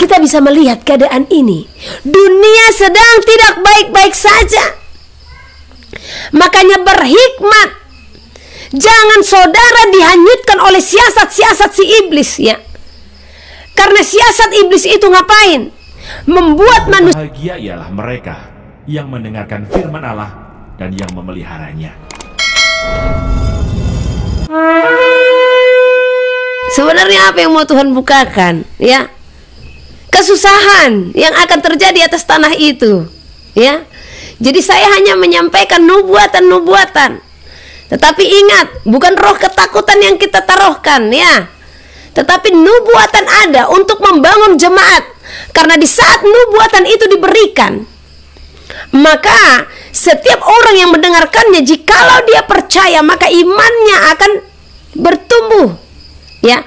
kita bisa melihat keadaan ini. Dunia sedang tidak baik-baik saja. Makanya berhikmat. Jangan saudara dihanyutkan oleh siasat-siasat si iblis, ya. Karena siasat iblis itu ngapain? Membuat manusia bahagia ialah mereka yang mendengarkan firman Allah dan yang memeliharanya. Sebenarnya apa yang mau Tuhan bukakan, ya? Kesusahan yang akan terjadi atas tanah itu, ya. Jadi saya hanya menyampaikan nubuatan-nubuatan. Tetapi ingat, bukan roh ketakutan yang kita taruhkan, ya. Tetapi nubuatan ada untuk membangun jemaat. Karena di saat nubuatan itu diberikan, maka setiap orang yang mendengarkannya, jikalau dia percaya, maka imannya akan bertumbuh, ya.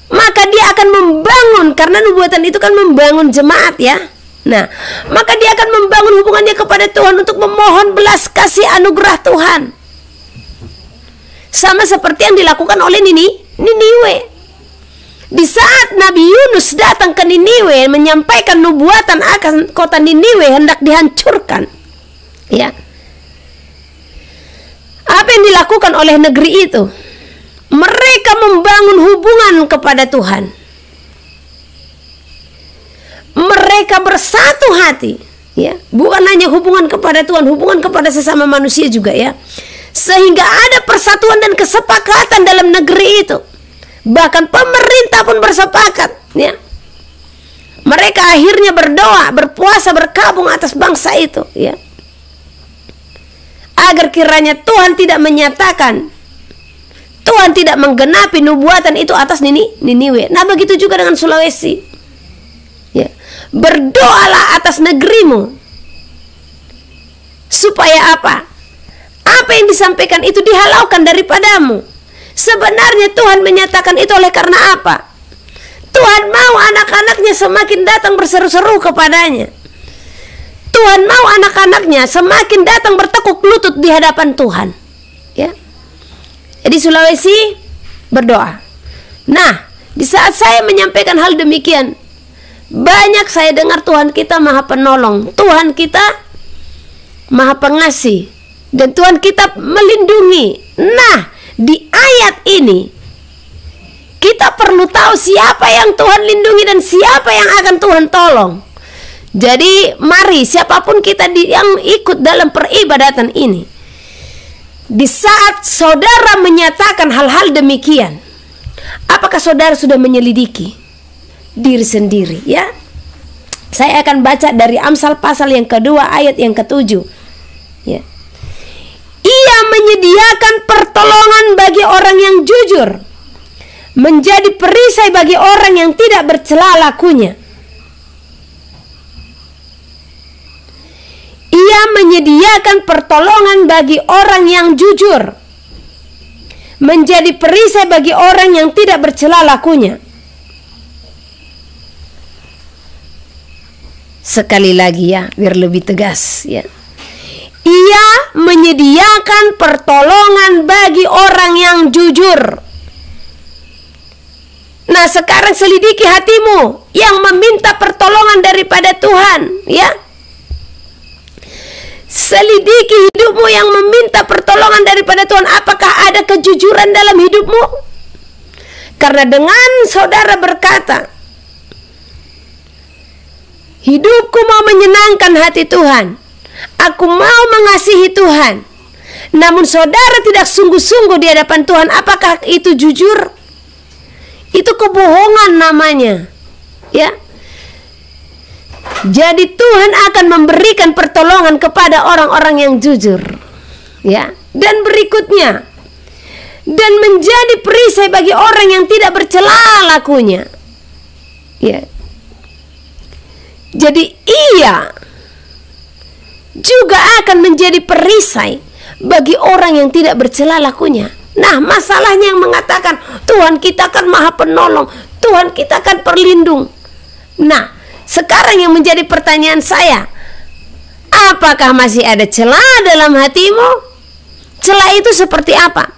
Maka dia akan membangun, karena nubuatan itu kan membangun jemaat, ya. Nah, maka dia akan membangun hubungannya kepada Tuhan untuk memohon belas kasih anugerah Tuhan. Sama seperti yang dilakukan oleh Niniwe. Di saat Nabi Yunus datang ke Niniwe menyampaikan nubuatan akan kota Niniwe hendak dihancurkan, ya. Apa yang dilakukan oleh negeri itu? Mereka membangun hubungan kepada Tuhan. Mereka bersatu hati, ya. Bukan hanya hubungan kepada Tuhan, hubungan kepada sesama manusia juga, ya. Sehingga ada persatuan dan kesepakatan dalam negeri itu. Bahkan pemerintah pun bersepakat, ya. Mereka akhirnya berdoa, berpuasa, berkabung atas bangsa itu, ya. Agar kiranya Tuhan tidak menyatakan, Tuhan tidak menggenapi nubuatan itu atas Niniwe. Nah, begitu juga dengan Sulawesi. Ya. Berdoalah atas negerimu. Supaya apa? Apa yang disampaikan itu dihalaukan daripadamu. Sebenarnya Tuhan menyatakan itu oleh karena apa? Tuhan mau anak-anaknya semakin datang berseru-seru kepadanya. Tuhan mau anak-anaknya semakin datang bertekuk lutut di hadapan Tuhan, ya. Jadi Sulawesi berdoa. Nah, di saat saya menyampaikan hal demikian, banyak saya dengar Tuhan kita Maha Penolong, Tuhan kita Maha Pengasih, dan Tuhan kita melindungi. Nah, di ayat ini kita perlu tahu siapa yang Tuhan lindungi dan siapa yang akan Tuhan tolong. Jadi mari siapapun kita yang ikut dalam peribadatan ini, di saat saudara menyatakan hal-hal demikian, apakah saudara sudah menyelidiki diri sendiri, ya? Saya akan baca dari Amsal pasal yang kedua ayat yang ke-7, ya. Ia menyediakan pertolongan bagi orang yang jujur, menjadi perisai bagi orang yang tidak bercela lakunya. Ia menyediakan pertolongan bagi orang yang jujur, menjadi perisai bagi orang yang tidak bercela lakunya. Sekali lagi, ya, biar lebih tegas, ya. Ia menyediakan pertolongan bagi orang yang jujur. Nah, sekarang selidiki hatimu yang meminta pertolongan daripada Tuhan, ya. Selidiki hidupmu yang meminta pertolongan daripada Tuhan. Apakah ada kejujuran dalam hidupmu? Karena dengan saudara berkata, hidupku mau menyenangkan hati Tuhan, aku mau mengasihi Tuhan, namun saudara tidak sungguh-sungguh di hadapan Tuhan, apakah itu jujur? Itu kebohongan namanya, ya. Jadi Tuhan akan memberikan pertolongan kepada orang-orang yang jujur, ya. Dan berikutnya, dan menjadi perisai bagi orang yang tidak bercela lakunya, ya. Jadi ia juga akan menjadi perisai bagi orang yang tidak bercela lakunya. Nah, masalahnya yang mengatakan Tuhan kita kan Maha Penolong, Tuhan kita kan Perlindung. Nah, sekarang yang menjadi pertanyaan saya, apakah masih ada celah dalam hatimu? Celah itu seperti apa?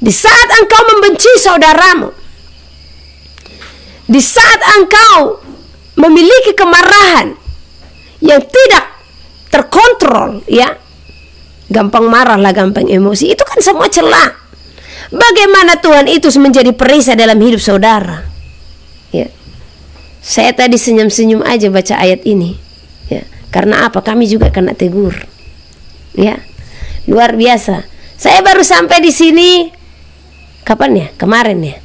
Di saat engkau membenci saudaramu, Di saat engkau memiliki kemarahan yang tidak terkontrol, ya, gampang marah lah, gampang emosi, itu kan semua celah. Bagaimana Tuhan itu menjadi perisai dalam hidup saudara? Ya, saya tadi senyum-senyum aja baca ayat ini, ya, karena apa? Kami juga kena tegur, ya, luar biasa. Saya baru sampai di sini kapan ya? Kemarin ya?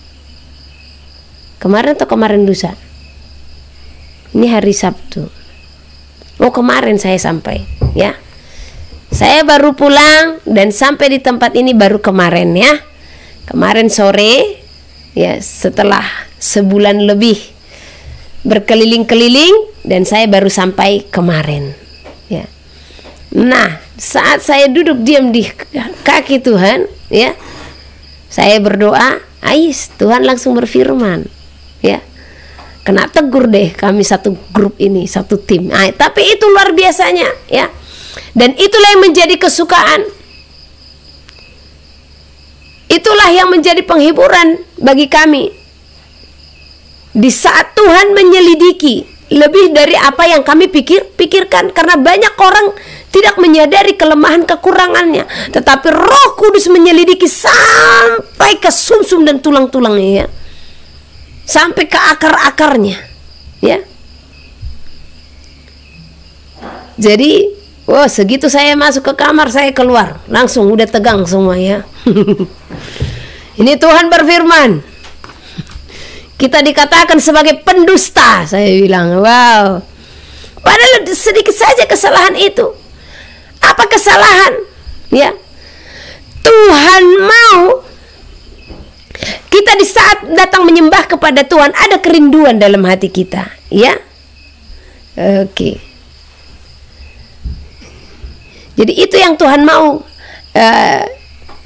Kemarin atau kemarin lusa? Ini hari Sabtu. Oh, kemarin saya sampai, ya. Saya baru pulang dan sampai di tempat ini baru kemarin, ya. Kemarin sore, ya, setelah sebulan lebih berkeliling-keliling, dan saya baru sampai kemarin, ya. Nah, saat saya duduk diam di kaki Tuhan, ya, saya berdoa, ais, Tuhan langsung berfirman, ya. Kena tegur deh kami satu grup ini, satu tim. Tapi itu luar biasanya, ya. Dan itulah yang menjadi kesukaan. Itulah yang menjadi penghiburan bagi kami. Di saat Tuhan menyelidiki lebih dari apa yang kami pikirkan, karena banyak orang tidak menyadari kelemahan kekurangannya, tetapi Roh Kudus menyelidiki sampai ke sumsum dan tulang-tulangnya, ya. Sampai ke akar-akarnya, ya. Jadi, segitu saya masuk ke kamar, saya keluar, langsung udah tegang semua, ya. Ini Tuhan berfirman, kita dikatakan sebagai pendusta, saya bilang, wow. Padahal sedikit saja kesalahan itu. Apa kesalahan? Ya, Tuhan mau kita di saat datang menyembah kepada Tuhan ada kerinduan dalam hati kita, ya. Oke. Jadi itu yang Tuhan mau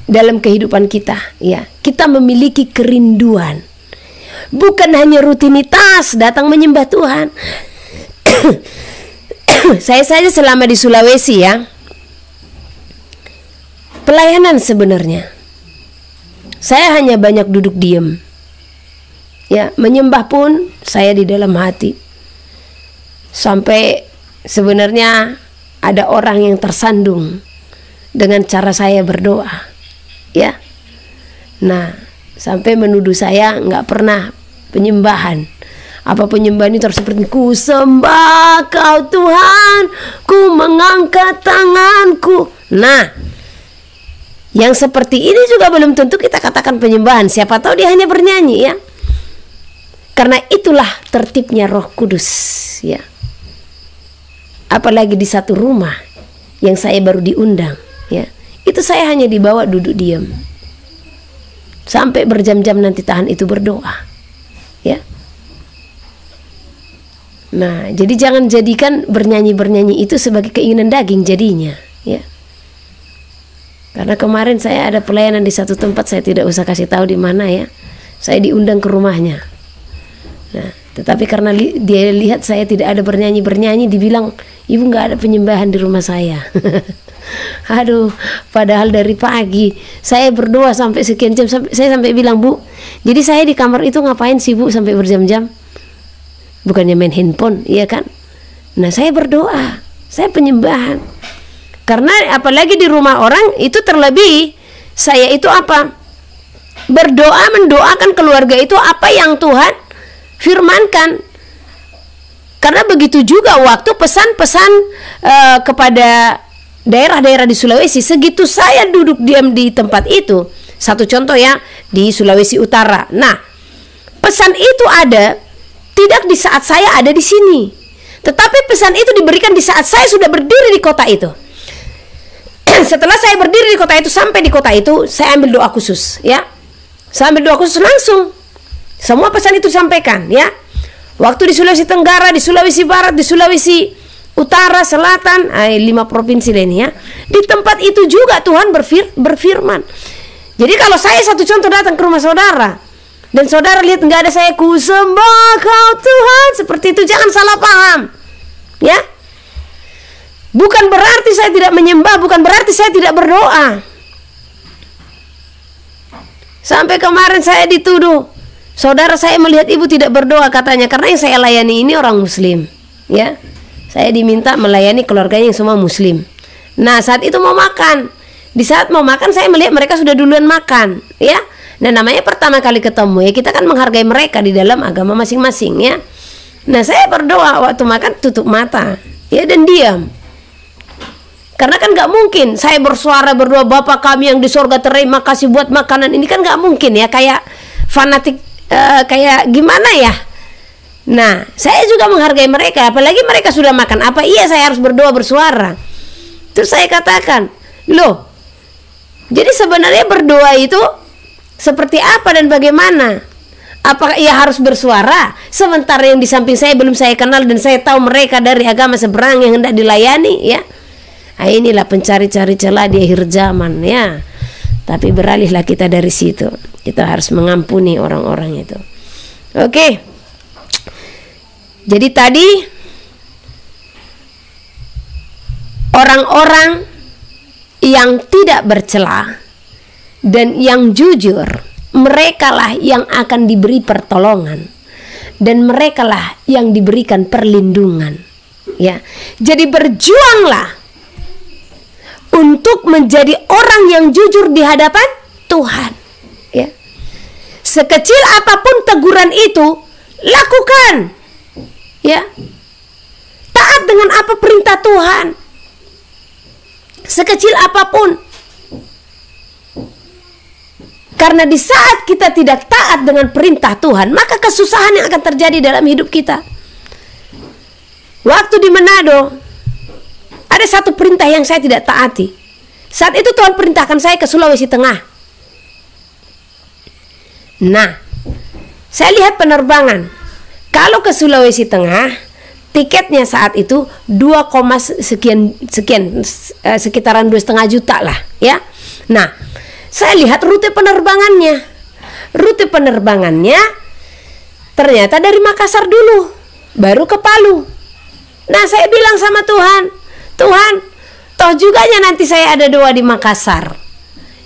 dalam kehidupan kita, ya. Kita memiliki kerinduan, bukan hanya rutinitas datang menyembah Tuhan. Saya saja selama di Sulawesi, ya, pelayanan sebenarnya saya hanya banyak duduk diam, ya. Menyembah pun saya di dalam hati. Sampai sebenarnya ada orang yang tersandung dengan cara saya berdoa, ya. Nah, sampai menuduh saya nggak pernah penyembahan. Apa penyembahan itu harus seperti, ku sembah Kau Tuhan, ku mengangkat tanganku. Nah, yang seperti ini juga belum tentu kita katakan penyembahan. Siapa tahu dia hanya bernyanyi, ya. Karena itulah tertibnya Roh Kudus, ya. Apalagi di satu rumah yang saya baru diundang, ya. Itu saya hanya dibawa duduk diam. Sampai berjam-jam nanti tahan itu berdoa, ya. Nah, jadi jangan jadikan bernyanyi-bernyanyi itu sebagai keinginan daging jadinya, ya. Karena kemarin saya ada pelayanan di satu tempat, saya tidak usah kasih tahu di mana, ya. Saya diundang ke rumahnya. Nah, tetapi karena dia lihat saya tidak ada bernyanyi-bernyanyi, dibilang, ibu nggak ada penyembahan di rumah saya. Aduh, padahal dari pagi saya berdoa sampai sekian jam, saya sampai bilang, Bu, jadi saya di kamar itu ngapain sih, Bu, sampai berjam-jam? Bukannya main handphone, iya kan? Nah, saya berdoa, saya penyembahan. Karena apalagi di rumah orang itu terlebih, saya itu apa? Berdoa, mendoakan keluarga itu apa yang Tuhan firmankan. Karena begitu juga waktu pesan-pesan kepada daerah-daerah di Sulawesi, segitu saya duduk diam di tempat itu. Satu contoh, ya, di Sulawesi Utara. Nah, pesan itu ada tidak di saat saya ada di sini, tetapi pesan itu diberikan di saat saya sudah berdiri di kota itu. Setelah saya berdiri di kota itu, sampai di kota itu, saya ambil doa khusus, ya. Saya ambil doa khusus langsung. Semua pesan itu disampaikan, ya. Waktu di Sulawesi Tenggara, di Sulawesi Barat, di Sulawesi Utara, Selatan, 5 provinsi ini, ya. Di tempat itu juga Tuhan berfirman. Jadi kalau saya satu contoh datang ke rumah saudara, dan saudara lihat nggak ada saya, ku sembah Kau Tuhan, seperti itu, jangan salah paham, ya. Bukan berarti saya tidak menyembah, bukan berarti saya tidak berdoa. Sampai kemarin saya dituduh, Saudara, saya melihat ibu tidak berdoa katanya, karena yang saya layani ini orang muslim, ya. Saya diminta melayani keluarganya yang semua muslim. Nah, saat itu mau makan. Di saat mau makan saya melihat mereka sudah duluan makan, ya. Nah, namanya pertama kali ketemu, ya kita kan menghargai mereka di dalam agama masing-masing, ya. Nah, saya berdoa waktu makan tutup mata, ya, dan diam. Karena kan nggak mungkin saya bersuara berdoa, Bapa kami yang di sorga terima kasih buat makanan ini, kan nggak mungkin ya, kayak fanatik, kayak gimana ya. Nah, saya juga menghargai mereka, apalagi mereka sudah makan. Apa iya saya harus berdoa bersuara? Terus saya katakan, loh, jadi sebenarnya berdoa itu seperti apa dan bagaimana? Apakah ia harus bersuara sementara yang di samping saya belum saya kenal dan saya tahu mereka dari agama seberang yang hendak dilayani, ya? Nah, inilah pencari-cari celah di akhir zaman, ya. Tapi beralihlah kita dari situ. Kita harus mengampuni orang-orang itu. Oke. Jadi tadi orang-orang yang tidak bercela dan yang jujur, merekalah yang akan diberi pertolongan dan merekalah yang diberikan perlindungan, ya. Jadi berjuanglah untuk menjadi orang yang jujur di hadapan Tuhan, ya. Sekecil apapun teguran itu, lakukan, ya. Taat dengan apa perintah Tuhan, sekecil apapun. Karena di saat kita tidak taat dengan perintah Tuhan, maka kesusahan yang akan terjadi dalam hidup kita. Waktu di Manado, ada satu perintah yang saya tidak taati. Saat itu Tuhan perintahkan saya ke Sulawesi Tengah. Nah, saya lihat penerbangan. Kalau ke Sulawesi Tengah, tiketnya saat itu 2, sekian sekitaran 2,5 juta lah, ya. Nah, saya lihat rute penerbangannya. Rute penerbangannya ternyata dari Makassar dulu, baru ke Palu. Nah, saya bilang sama Tuhan, Tuhan, toh juganya nanti saya ada doa di Makassar.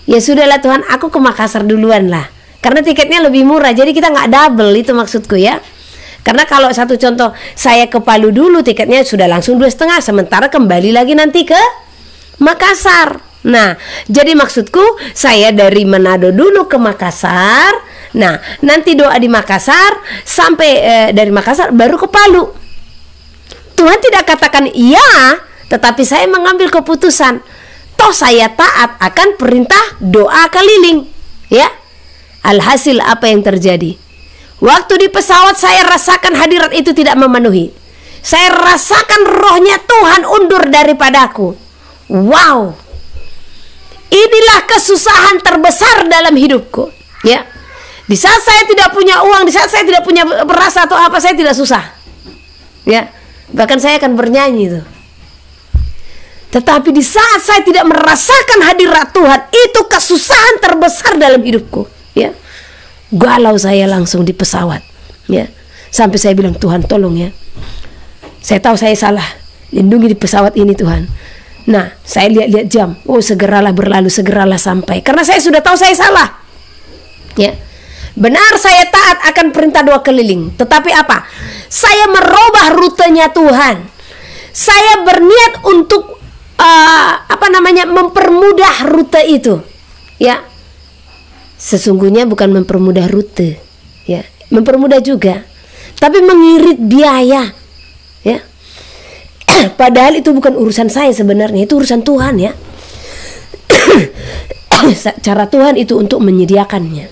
Ya sudahlah Tuhan, aku ke Makassar duluan lah, karena tiketnya lebih murah, jadi kita nggak double, itu maksudku, ya. Karena kalau satu contoh, saya ke Palu dulu, tiketnya sudah langsung 2,5, sementara kembali lagi nanti ke Makassar. Nah, jadi maksudku saya dari Manado dulu ke Makassar. Nah, nanti doa di Makassar sampai dari Makassar baru ke Palu. Tuhan tidak katakan iya, tetapi saya mengambil keputusan. Toh saya taat akan perintah doa keliling, ya. Alhasil apa yang terjadi? Waktu di pesawat saya rasakan hadirat itu tidak memenuhi. Saya rasakan rohnya Tuhan undur daripadaku. Wow. Inilah kesusahan terbesar dalam hidupku, ya. Di saat saya tidak punya uang, di saat saya tidak punya beras atau apa, saya tidak susah, ya. Bahkan saya akan bernyanyi itu. Tetapi di saat saya tidak merasakan hadirat Tuhan, itu kesusahan terbesar dalam hidupku, ya. Galau saya langsung di pesawat, ya. Sampai saya bilang, Tuhan tolong, ya. Saya tahu saya salah, lindungi di pesawat ini Tuhan. Nah, saya lihat-lihat jam. Oh, segeralah berlalu, segeralah sampai. Karena saya sudah tahu saya salah, ya. Benar, saya taat akan perintah doa keliling. Tetapi apa? Saya merubah rutenya Tuhan. Saya berniat untuk mempermudah rute itu, ya. Sesungguhnya bukan mempermudah rute, ya. Mempermudah juga, tapi mengirit biaya, ya. Padahal itu bukan urusan saya sebenarnya, itu urusan Tuhan, ya. Cara Tuhan itu untuk menyediakannya.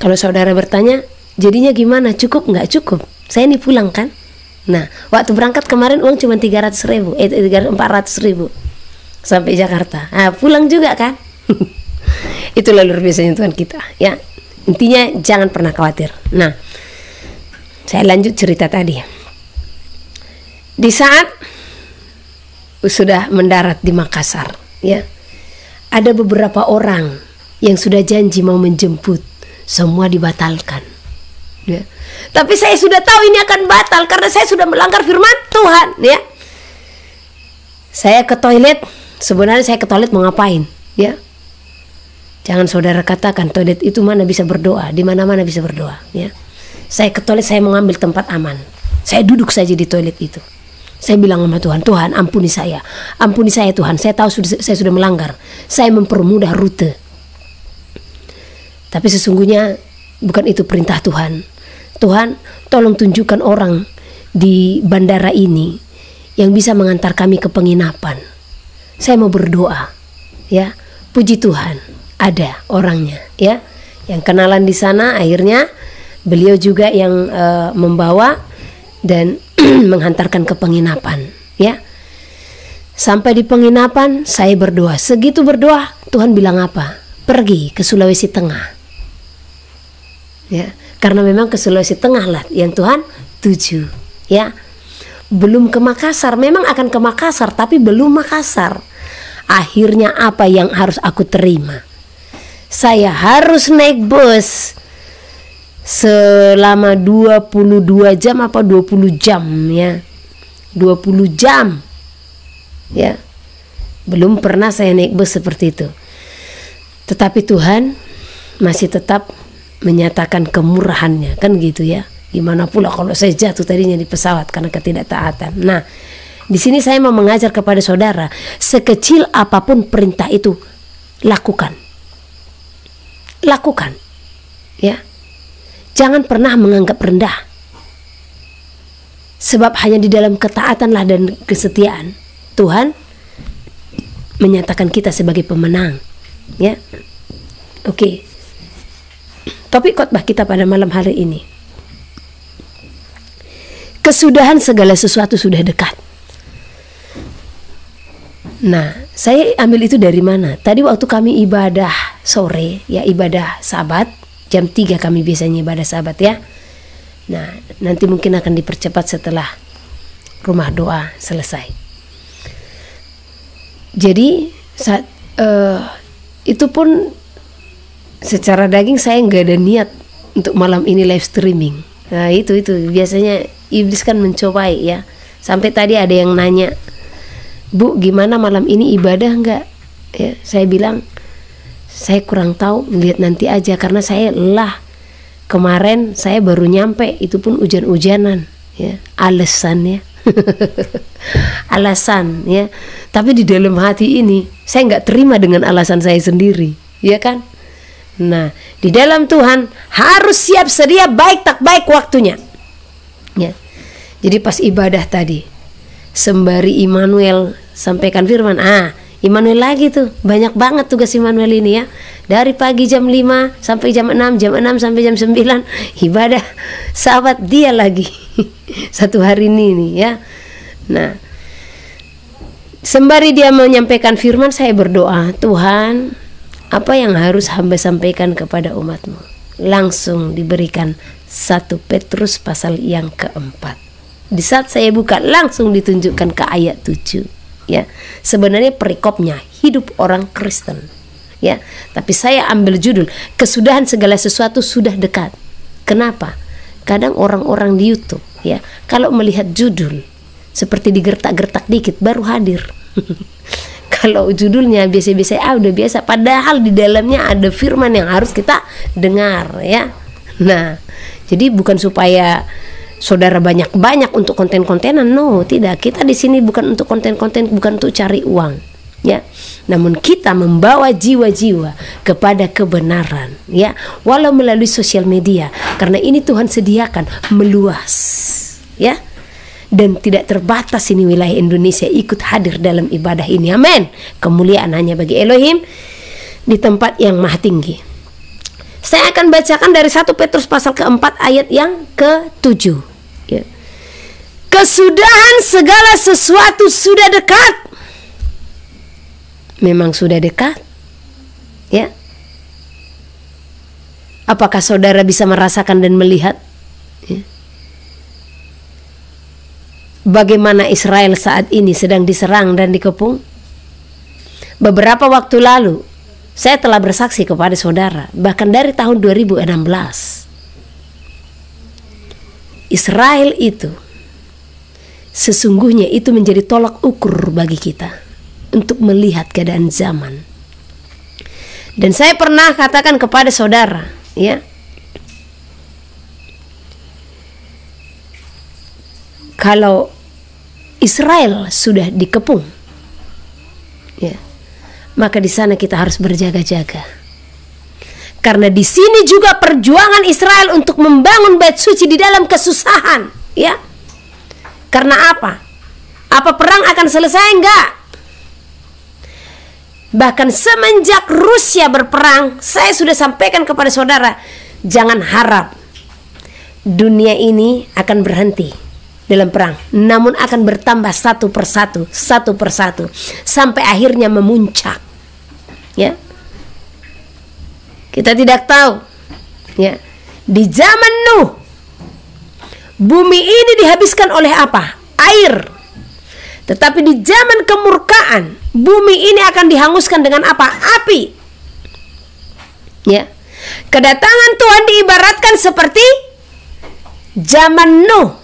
Kalau saudara bertanya, jadinya gimana? Cukup nggak? Cukup. Saya ini pulang kan. Nah, waktu berangkat kemarin uang cuma 400.000 sampai Jakarta. Nah, pulang juga kan. Itulah luar biasanya Tuhan kita, ya. Intinya jangan pernah khawatir. Nah, saya lanjut cerita tadi. Di saat sudah mendarat di Makassar, ya, ada beberapa orang yang sudah janji mau menjemput, semua dibatalkan, ya. Tapi saya sudah tahu ini akan batal karena saya sudah melanggar firman Tuhan, ya. Saya ke toilet, sebenarnya saya ke toilet mau ngapain, ya. Jangan saudara katakan toilet itu mana bisa berdoa, di mana-mana bisa berdoa, ya. Saya ke toilet, saya mau ngambil tempat aman. Saya duduk saja di toilet itu. Saya bilang sama Tuhan, Tuhan ampuni saya Tuhan. Saya tahu saya sudah melanggar. Saya mempermudah rute. Tapi sesungguhnya bukan itu perintah Tuhan. Tuhan, tolong tunjukkan orang di bandara ini yang bisa mengantar kami ke penginapan. Saya mau berdoa, ya. Puji Tuhan, ada orangnya, ya, yang kenalan di sana. Akhirnya beliau juga yang membawa dan menghantarkan ke penginapan, ya. Sampai di penginapan saya berdoa. Segitu berdoa, Tuhan bilang apa? Pergi ke Sulawesi Tengah, ya. Karena memang ke Sulawesi Tengah lah yang Tuhan tuju, ya. Belum ke Makassar, memang akan ke Makassar, tapi belum Makassar. Akhirnya apa yang harus aku terima? Saya harus naik bus selama 22 jam apa 20 jam, ya. 20 jam, ya. Belum pernah saya naik bus seperti itu. Tetapi Tuhan masih tetap menyatakan kemurahannya, kan gitu, ya. Gimana pula kalau saya jatuh tadinya di pesawat karena ketidaktaatan. Nah, di sini saya mau mengajar kepada saudara, sekecil apapun perintah itu, lakukan. Lakukan, ya. Jangan pernah menganggap rendah. Sebab hanya di dalam ketaatanlah dan kesetiaan Tuhan menyatakan kita sebagai pemenang, ya. Oke. Topik khotbah kita pada malam hari ini, kesudahan segala sesuatu sudah dekat. Nah, saya ambil itu dari mana? Tadi waktu kami ibadah sore, ya, ibadah Sabat, jam 3 kami biasanya ibadah Sabat, ya. Nah, nanti mungkin akan dipercepat setelah rumah doa selesai. Jadi saat itu pun secara daging saya nggak ada niat untuk malam ini live streaming. Nah, itu biasanya iblis kan mencobai, ya. Sampai tadi ada yang nanya, Bu, gimana malam ini ibadah nggak? Ya, saya bilang saya kurang tahu, lihat nanti aja, karena saya lelah. Kemarin saya baru nyampe, itu pun hujan-hujanan, ya. Alasannya alasan, ya. Tapi di dalam hati ini saya nggak terima dengan alasan saya sendiri, ya kan? Nah, di dalam Tuhan harus siap sedia, baik tak baik waktunya, ya. Jadi pas ibadah tadi, sembari Immanuel sampaikan firman, Immanuel lagi tuh, banyak banget tugas Immanuel ini, ya. Dari pagi jam 5 sampai jam 6, jam 6 sampai jam 9 ibadah Sabat dia lagi. Satu hari ini nih, ya. Nah, sembari dia menyampaikan firman, saya berdoa, Tuhan, apa yang harus hamba sampaikan kepada umatmu? Langsung diberikan 1 Petrus pasal yang keempat. Di saat saya buka, langsung ditunjukkan ke ayat 7, ya. Sebenarnya perikopnya hidup orang Kristen, ya. Tapi saya ambil judul, kesudahan segala sesuatu sudah dekat. Kenapa? Kadang orang-orang di YouTube, ya, kalau melihat judul seperti digertak-gertak dikit baru hadir. Kalau judulnya biasa-biasa, udah biasa, padahal di dalamnya ada firman yang harus kita dengar, ya. Nah, jadi bukan supaya saudara banyak-banyak untuk konten-kontenan, no, tidak. Kita di sini bukan untuk konten-konten, bukan untuk cari uang, ya. Namun kita membawa jiwa-jiwa kepada kebenaran, ya, walau melalui sosial media, karena ini Tuhan sediakan meluas, ya. Dan tidak terbatas ini wilayah Indonesia ikut hadir dalam ibadah ini. Amin. Kemuliaan hanya bagi Elohim di tempat yang maha tinggi. Saya akan bacakan dari 1 Petrus pasal keempat ayat yang ke-7, ya. Kesudahan segala sesuatu sudah dekat. Memang sudah dekat, ya. Apakah saudara bisa merasakan dan melihat, ya, bagaimana Israel saat ini sedang diserang dan dikepung? Beberapa waktu lalu saya telah bersaksi kepada saudara, bahkan dari tahun 2016, Israel itu sesungguhnya itu menjadi tolak ukur bagi kita untuk melihat keadaan zaman. Dan saya pernah katakan kepada saudara, ya, kalau Israel sudah dikepung, ya, maka di sana kita harus berjaga-jaga. Karena di sini juga perjuangan Israel untuk membangun bait suci di dalam kesusahan, ya. Karena apa? Apa perang akan selesai? Enggak. Bahkan semenjak Rusia berperang, saya sudah sampaikan kepada saudara, jangan harap dunia ini akan berhenti dalam perang, namun akan bertambah satu persatu sampai akhirnya memuncak, ya. Kita tidak tahu, ya, di zaman Nuh bumi ini dihabiskan oleh apa? Air. Tetapi di zaman kemurkaan, bumi ini akan dihanguskan dengan apa? Api. Ya. Kedatangan Tuhan diibaratkan seperti zaman Nuh.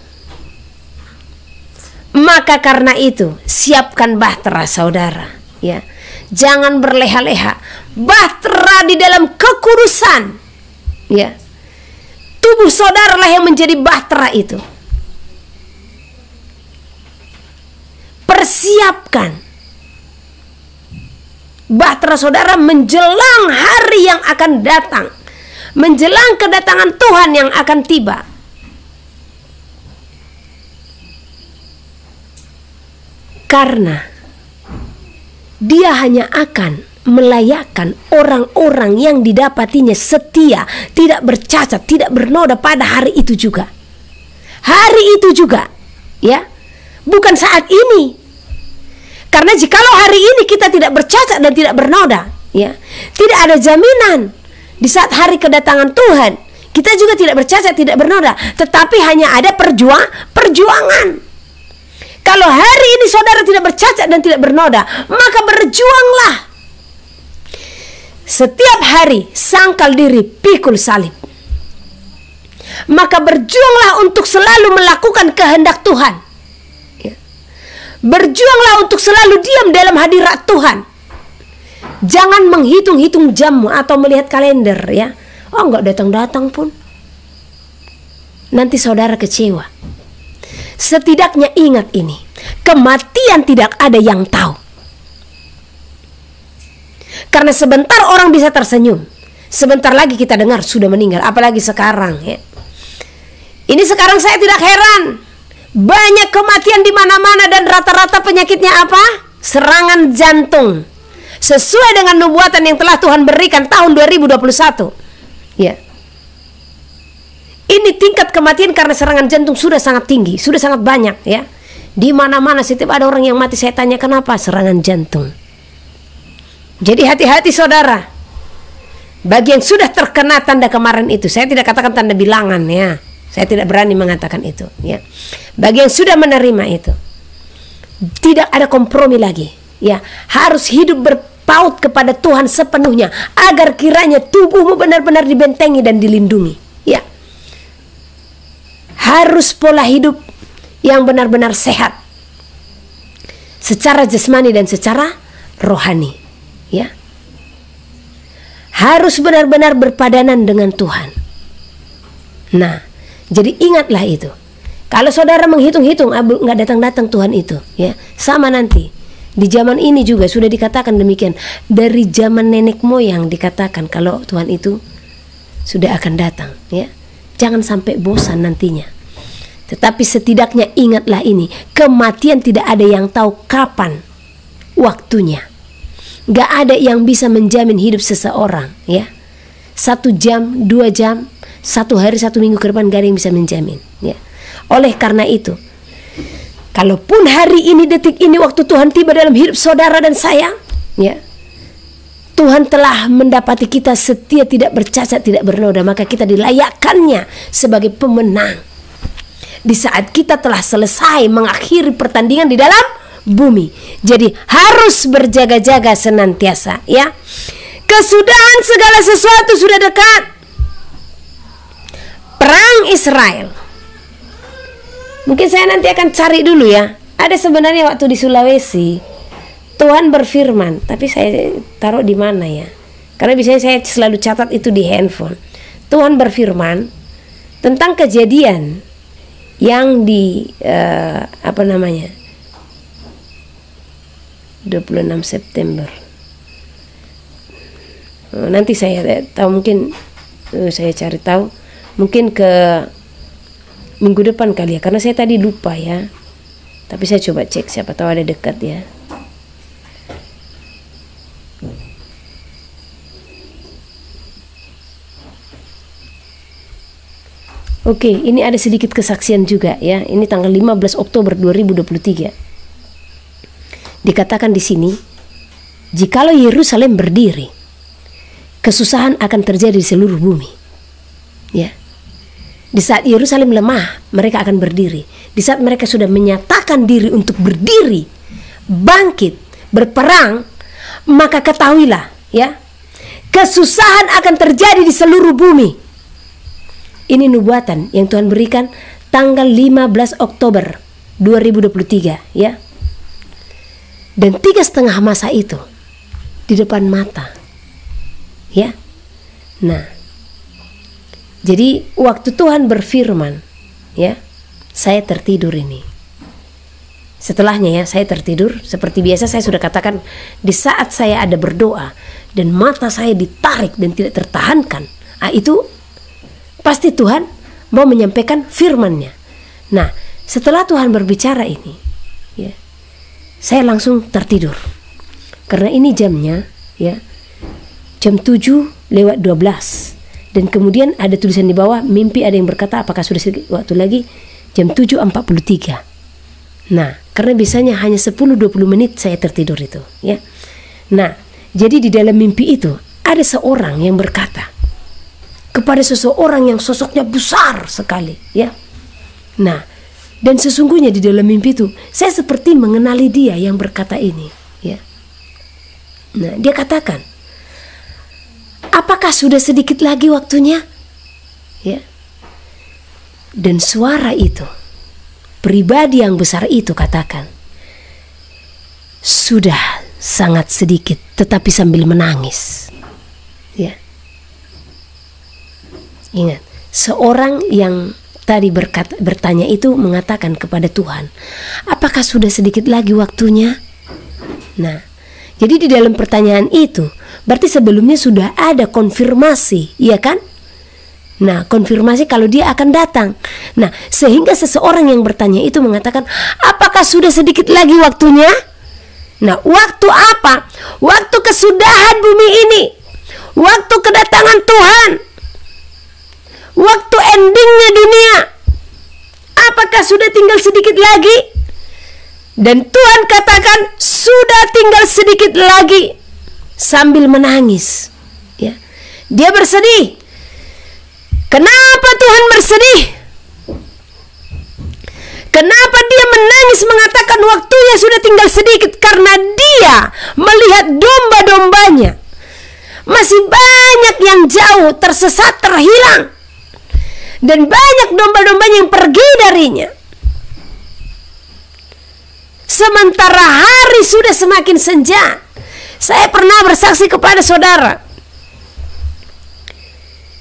Maka karena itu, siapkan bahtera saudara, ya. Jangan berleha-leha. Bahtera di dalam kekudusan, ya. Tubuh saudara lah yang menjadi bahtera itu. Persiapkan bahtera saudara menjelang hari yang akan datang, menjelang kedatangan Tuhan yang akan tiba. Karena Dia hanya akan melayakkan orang-orang yang didapatinya setia, tidak bercacat, tidak bernoda pada hari itu juga. Hari itu juga, ya. Bukan saat ini. Karena jikalau hari ini kita tidak bercacat dan tidak bernoda, ya, tidak ada jaminan di saat hari kedatangan Tuhan kita juga tidak bercacat, tidak bernoda, tetapi hanya ada perjuangan. Kalau hari ini saudara tidak bercacat dan tidak bernoda, maka berjuanglah. Setiap hari sangkal diri, pikul salib. Maka berjuanglah untuk selalu melakukan kehendak Tuhan. Berjuanglah untuk selalu diam dalam hadirat Tuhan. Jangan menghitung-hitung jammu atau melihat kalender, ya. Oh, enggak datang-datang pun. Nanti saudara kecewa. Setidaknya ingat ini, kematian tidak ada yang tahu. Karena sebentar orang bisa tersenyum, sebentar lagi kita dengar sudah meninggal, apalagi sekarang, ya. Ini sekarang saya tidak heran. Banyak kematian di mana-mana dan rata-rata penyakitnya apa? Serangan jantung. Sesuai dengan nubuatan yang telah Tuhan berikan tahun 2021. Ya. Ini tingkat kematian karena serangan jantung sudah sangat tinggi, sudah sangat banyak, ya. Di mana-mana setiap ada orang yang mati saya tanya kenapa? Serangan jantung. Jadi hati-hati saudara. Bagi yang sudah terkena tanda kemarin itu, saya tidak katakan tanda bilangan, ya. Saya tidak berani mengatakan itu, ya. Bagi yang sudah menerima itu, tidak ada kompromi lagi, ya. Harus hidup berpaut kepada Tuhan sepenuhnya agar kiranya tubuhmu benar-benar dibentengi dan dilindungi, ya. Harus pola hidup yang benar-benar sehat secara jasmani dan secara rohani, ya. Harus benar-benar berpadanan dengan Tuhan. Nah, jadi ingatlah itu. Kalau saudara menghitung-hitung nggak datang-datang Tuhan itu, ya, sama nanti di zaman ini juga sudah dikatakan demikian. Dari zaman nenek moyang dikatakan kalau Tuhan itu sudah akan datang, ya. Jangan sampai bosan nantinya. Tetapi setidaknya ingatlah ini, kematian tidak ada yang tahu kapan waktunya. Nggak ada yang bisa menjamin hidup seseorang, ya. 1 jam, 2 jam, 1 hari, 1 minggu ke depan gak ada yang bisa menjamin, ya. Oleh karena itu, kalaupun hari ini, detik ini, waktu Tuhan tiba dalam hidup saudara dan saya, ya, Tuhan telah mendapati kita setia, tidak bercacat, tidak bernoda, maka kita dilayakkannya sebagai pemenang di saat kita telah selesai mengakhiri pertandingan di dalam bumi. Jadi harus berjaga-jaga senantiasa, ya. Kesudahan segala sesuatu sudah dekat. Perang Israel. Mungkin saya nanti akan cari dulu, ya. Ada sebenarnya waktu di Sulawesi Tuhan berfirman, tapi saya taruh di mana, ya. Karena biasanya saya selalu catat itu di handphone. Tuhan berfirman tentang kejadian yang di 26 September. Nanti saya tahu, mungkin saya cari tahu, mungkin ke minggu depan kali ya, karena saya tadi lupa ya. Tapi saya coba cek, siapa tahu ada dekat ya. Oke, ini ada sedikit kesaksian juga ya. Ini tanggal 15 Oktober 2023. Dikatakan di sini, jikalau Yerusalem berdiri, kesusahan akan terjadi di seluruh bumi. Ya. Di saat Yerusalem lemah, mereka akan berdiri. Di saat mereka sudah menyatakan diri untuk berdiri, bangkit, berperang, maka ketahuilah ya, kesusahan akan terjadi di seluruh bumi. Ini nubuatan yang Tuhan berikan tanggal 15 Oktober 2023 ya. Dan 3,5 masa itu di depan mata ya. Nah, jadi waktu Tuhan berfirman ya, saya tertidur ini. Setelahnya ya, saya tertidur seperti biasa. Saya sudah katakan, di saat saya ada berdoa dan mata saya ditarik dan tidak tertahankan, itu pasti Tuhan mau menyampaikan firman-Nya. Nah, setelah Tuhan berbicara ini, ya, saya langsung tertidur. Karena ini jamnya, ya, jam 7:12. Dan kemudian ada tulisan di bawah, mimpi ada yang berkata, apakah sudah waktu lagi? Jam 7:43. Nah, karena biasanya hanya 10-20 menit saya tertidur itu, ya. Nah, jadi di dalam mimpi itu ada seorang yang berkata kepada seseorang yang sosoknya besar sekali, ya. Nah, dan sesungguhnya di dalam mimpi itu saya seperti mengenali dia yang berkata ini, ya. Nah, dia katakan, apakah sudah sedikit lagi waktunya? Ya. Dan suara itu, pribadi yang besar itu katakan, sudah sangat sedikit, tetapi sambil menangis. Ya. Ingat, seorang yang tadi bertanya itu mengatakan kepada Tuhan, apakah sudah sedikit lagi waktunya? Nah, jadi di dalam pertanyaan itu berarti sebelumnya sudah ada konfirmasi, iya kan? Nah, konfirmasi kalau dia akan datang. Nah, sehingga seseorang yang bertanya itu mengatakan, apakah sudah sedikit lagi waktunya? Nah, waktu apa? Waktu kesudahan bumi ini, waktu kedatangan Tuhan, waktu endingnya dunia. Apakah sudah tinggal sedikit lagi? Dan Tuhan katakan, sudah tinggal sedikit lagi, sambil menangis, ya. Dia bersedih. Kenapa Tuhan bersedih? Kenapa dia menangis mengatakan waktunya sudah tinggal sedikit? Karena dia melihat domba-dombanya masih banyak yang jauh, tersesat, terhilang, dan banyak domba-dombanya yang pergi darinya. Sementara hari sudah semakin senja. Saya pernah bersaksi kepada saudara.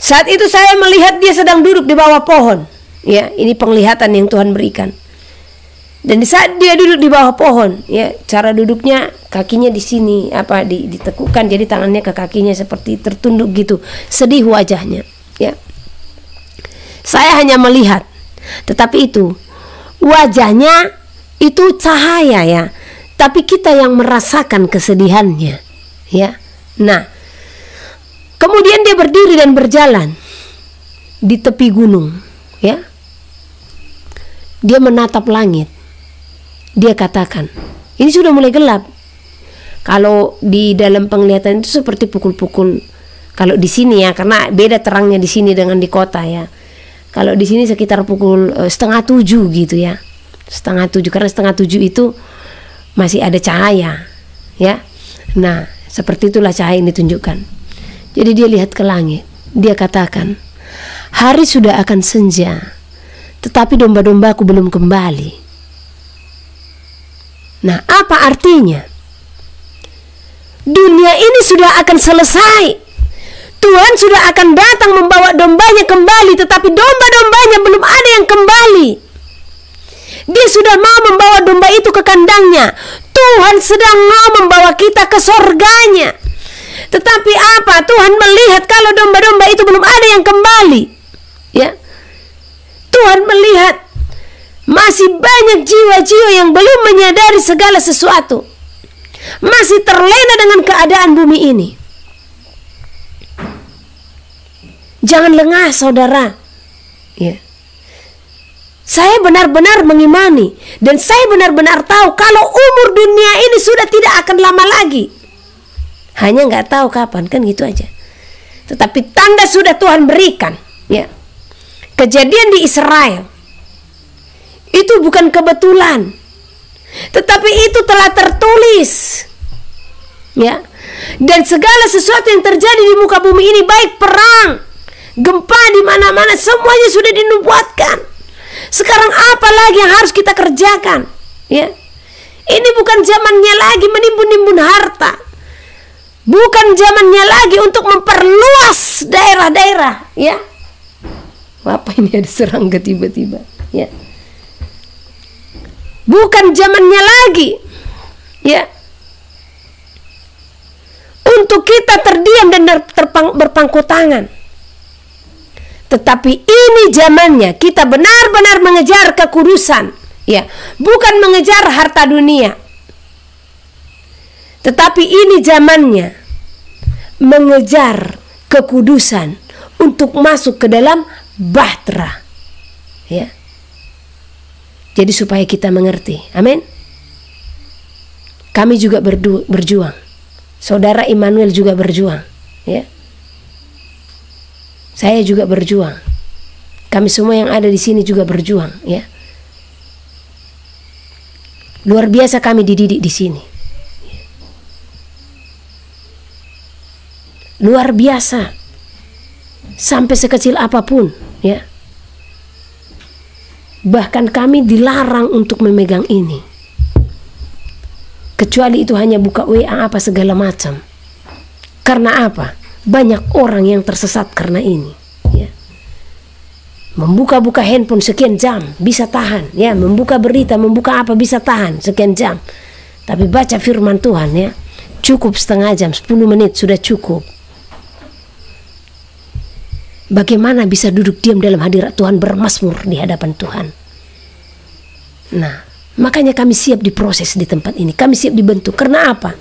Saat itu saya melihat dia sedang duduk di bawah pohon. Ya, ini penglihatan yang Tuhan berikan. Dan di saat dia duduk di bawah pohon, ya, cara duduknya kakinya di sini, ditekukkan, jadi tangannya ke kakinya seperti tertunduk gitu. Sedih wajahnya, ya. Saya hanya melihat, tetapi itu wajahnya itu cahaya, ya. Tapi kita yang merasakan kesedihannya, ya. Nah, kemudian dia berdiri dan berjalan di tepi gunung, ya. Dia menatap langit. Dia katakan, ini sudah mulai gelap. Kalau di dalam penglihatan itu seperti pukul-pukul. Kalau di sini ya, karena beda terangnya di sini dengan di kota ya. Kalau di sini sekitar pukul 6:30 gitu ya. 6:30, karena 6:30 itu masih ada cahaya, ya. Nah, seperti itulah cahaya yang ditunjukkan. Jadi dia lihat ke langit. Dia katakan, hari sudah akan senja, tetapi domba-dombaku belum kembali. Nah, apa artinya? Dunia ini sudah akan selesai. Tuhan sudah akan datang membawa dombanya kembali, tetapi domba-dombanya belum ada yang kembali. Dia sudah mau membawa domba itu ke kandangnya. Tuhan sedang mau membawa kita ke sorganya. Tetapi apa? Tuhan melihat kalau domba-domba itu belum ada yang kembali. Ya, Tuhan melihat masih banyak jiwa-jiwa yang belum menyadari segala sesuatu, masih terlena dengan keadaan bumi ini. Jangan lengah, saudara. Ya. Saya benar-benar mengimani dan saya benar-benar tahu kalau umur dunia ini sudah tidak akan lama lagi. Hanya nggak tahu kapan, kan gitu aja. Tetapi tanda sudah Tuhan berikan. Ya. Kejadian di Israel itu bukan kebetulan, tetapi itu telah tertulis. Ya. Dan segala sesuatu yang terjadi di muka bumi ini, baik perang, gempa di mana-mana, semuanya sudah dinubuatkan. Sekarang apa lagi yang harus kita kerjakan? Ya. Ini bukan zamannya lagi menimbun-nimbun harta. Bukan zamannya lagi untuk memperluas daerah-daerah, ya. Apa ini ada serangga tiba-tiba, ya. Bukan zamannya lagi, ya, untuk kita terdiam dan berpangku tangan. Tetapi ini zamannya kita benar-benar mengejar kekudusan, ya, bukan mengejar harta dunia. Tetapi ini zamannya mengejar kekudusan untuk masuk ke dalam bahtera, ya. Jadi supaya kita mengerti, amin. Kami juga berjuang. Saudara Immanuel juga berjuang, ya. Saya juga berjuang. Kami semua yang ada di sini juga berjuang, ya. Luar biasa kami dididik di sini. Luar biasa. Sampai sekecil apapun, ya. Bahkan kami dilarang untuk memegang ini. Kecuali itu hanya buka WA apa segala macam. Karena apa? Banyak orang yang tersesat karena ini, ya. Membuka-buka handphone sekian jam bisa tahan, ya. Membuka berita, membuka apa bisa tahan sekian jam. Tapi baca firman Tuhan, ya, cukup setengah jam, 10 menit sudah cukup. Bagaimana bisa duduk diam dalam hadirat Tuhan, bermazmur di hadapan Tuhan? Nah, makanya kami siap diproses di tempat ini. Kami siap dibentuk. Karena apa?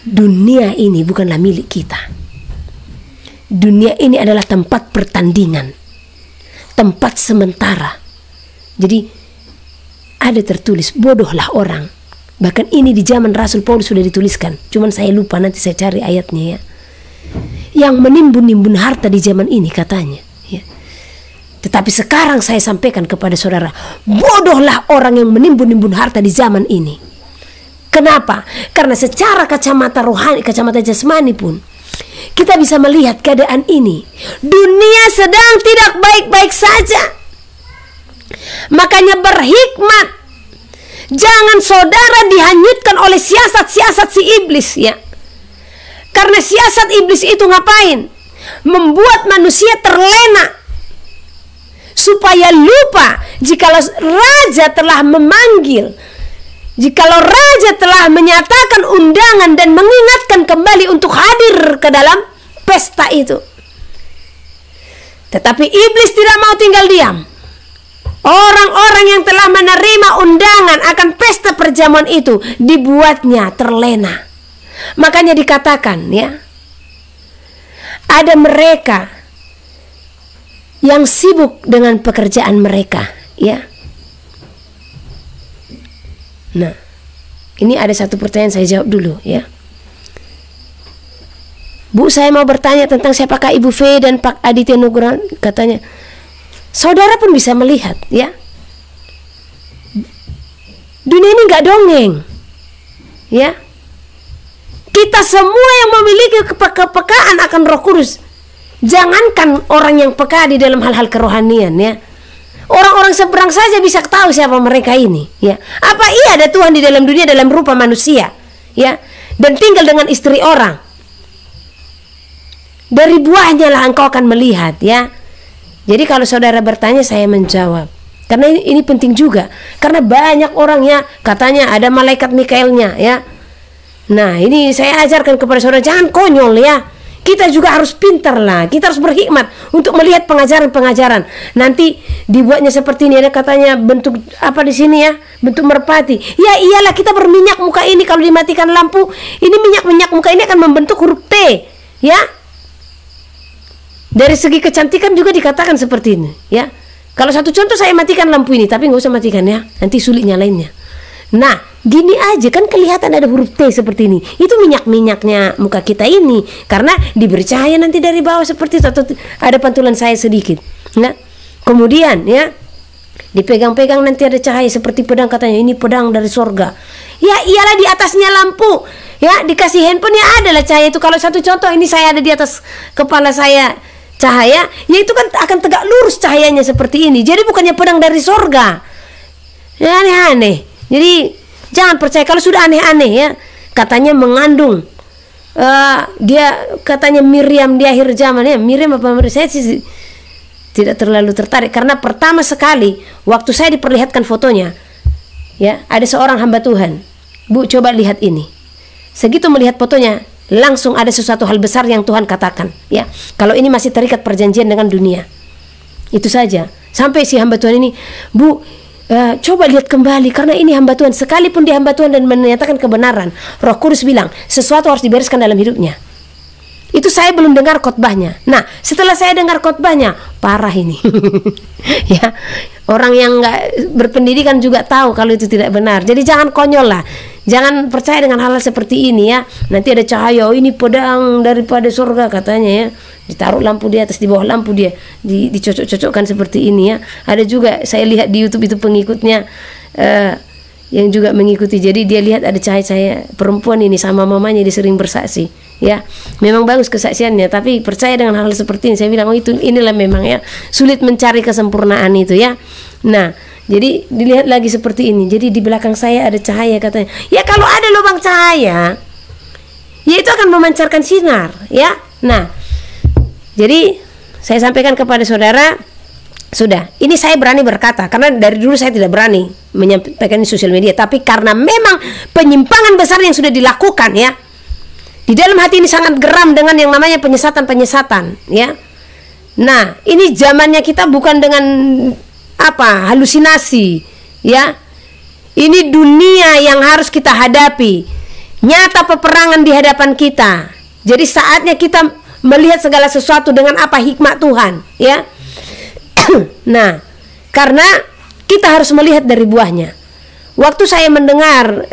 Dunia ini bukanlah milik kita. Dunia ini adalah tempat pertandingan, tempat sementara. Jadi ada tertulis, bodohlah orang. Bahkan ini di zaman Rasul Paulus sudah dituliskan. Cuman saya lupa, nanti saya cari ayatnya, ya. Yang menimbun-nimbun harta di zaman ini katanya, ya. Tetapi sekarang saya sampaikan kepada saudara, bodohlah orang yang menimbun-nimbun harta di zaman ini. Kenapa? Karena secara kacamata rohani, kacamata jasmani pun kita bisa melihat keadaan ini. Dunia sedang tidak baik-baik saja. Makanya berhikmat. Jangan saudara dihanyutkan oleh siasat-siasat si iblis, ya. Karena siasat iblis itu ngapain? Membuat manusia terlena, supaya lupa jikalau raja telah memanggil, jikalau raja telah menyatakan undangan dan mengingatkan kembali untuk hadir ke dalam pesta itu. Tetapi iblis tidak mau tinggal diam. Orang-orang yang telah menerima undangan akan pesta perjamuan itu dibuatnya terlena. Makanya dikatakan, ya, ada mereka yang sibuk dengan pekerjaan mereka, ya. Nah, ini ada satu pertanyaan, saya jawab dulu, ya. Bu, saya mau bertanya tentang siapakah Ibu V dan Pak Aditya Nugroho. Katanya, saudara pun bisa melihat, ya. Dunia ini nggak dongeng, ya. Kita semua yang memiliki kepekaan akan Roh Kudus. Jangankan orang yang peka di dalam hal-hal kerohanian, ya. Orang-orang seberang saja bisa tahu siapa mereka ini, ya. Apa iya ada Tuhan di dalam dunia dalam rupa manusia, ya, dan tinggal dengan istri orang. Dari buahnya lah engkau akan melihat, ya. Jadi kalau saudara bertanya, saya menjawab. Karena ini penting juga. Karena banyak orang ya katanya ada malaikat Mikaelnya, ya. Nah, ini saya ajarkan kepada saudara, jangan konyol ya. Kita juga harus pintar lah. Kita harus berhikmat untuk melihat pengajaran-pengajaran. Nanti dibuatnya seperti ini, ada katanya bentuk apa di sini ya? Bentuk merpati. Ya iyalah, kita berminyak muka ini kalau dimatikan lampu, ini minyak muka ini akan membentuk huruf T, ya. Dari segi kecantikan juga dikatakan seperti ini, ya. Kalau satu contoh, saya matikan lampu ini, tapi nggak usah matikan ya, nanti sulit nyalainnya. Nah, gini aja kan kelihatan ada huruf T seperti ini. Itu minyak-minyaknya muka kita ini, karena diberi cahaya nanti dari bawah seperti itu, atau ada pantulan saya sedikit. Nah, kemudian ya dipegang-pegang nanti ada cahaya seperti pedang, katanya ini pedang dari sorga. Ya iyalah, di atasnya lampu, ya dikasih handphone ya adalah cahaya itu. Kalau satu contoh, ini saya ada di atas kepala saya cahaya, ya itu kan akan tegak lurus cahayanya seperti ini. Jadi bukannya pedang dari sorga. Ya aneh-aneh. Jadi jangan percaya kalau sudah aneh-aneh ya. Katanya mengandung dia katanya Miriam di akhir zaman ya. Miriam apa Miriam, saya sih tidak terlalu tertarik, karena pertama sekali waktu saya diperlihatkan fotonya, ya ada seorang hamba Tuhan. Bu, coba lihat ini. Segitu melihat fotonya, langsung ada sesuatu hal besar yang Tuhan katakan, ya. Kalau ini masih terikat perjanjian dengan dunia. Itu saja. Sampai si hamba Tuhan ini, Bu, coba lihat kembali, karena ini hamba Tuhan. Sekalipun dia hamba Tuhan dan menyatakan kebenaran, Roh Kudus bilang sesuatu harus dibereskan dalam hidupnya. Itu saya belum dengar khotbahnya. Nah, setelah saya dengar khotbahnya, parah ini. Ya, orang yang nggak berpendidikan juga tahu kalau itu tidak benar. Jadi jangan konyol lah. Jangan percaya dengan hal-hal seperti ini ya. Nanti ada cahaya, oh ini pedang daripada surga katanya ya. Ditaruh lampu di atas, di bawah lampu dia dicocok-cocokkan seperti ini ya. Ada juga saya lihat di YouTube itu pengikutnya yang juga mengikuti. Jadi dia lihat ada cahaya-cahaya perempuan ini sama mamanya, dia sering bersaksi. Ya, memang bagus kesaksiannya, tapi percaya dengan hal seperti ini. Saya bilang, oh itu inilah memang ya, sulit mencari kesempurnaan itu ya. Nah, jadi dilihat lagi seperti ini. Jadi di belakang saya ada cahaya katanya. Ya kalau ada lubang cahaya, ya itu akan memancarkan sinar ya. Nah, jadi saya sampaikan kepada saudara, sudah, ini saya berani berkata, karena dari dulu saya tidak berani menyampaikan di sosial media, tapi karena memang penyimpangan besar yang sudah dilakukan ya. Di dalam hati ini sangat geram dengan yang namanya penyesatan-penyesatan ya. Nah, ini zamannya kita bukan dengan apa, halusinasi ya. Ini dunia yang harus kita hadapi. Nyata peperangan di hadapan kita. Jadi saatnya kita melihat segala sesuatu dengan apa hikmat Tuhan ya. Nah, karena kita harus melihat dari buahnya. Waktu saya mendengar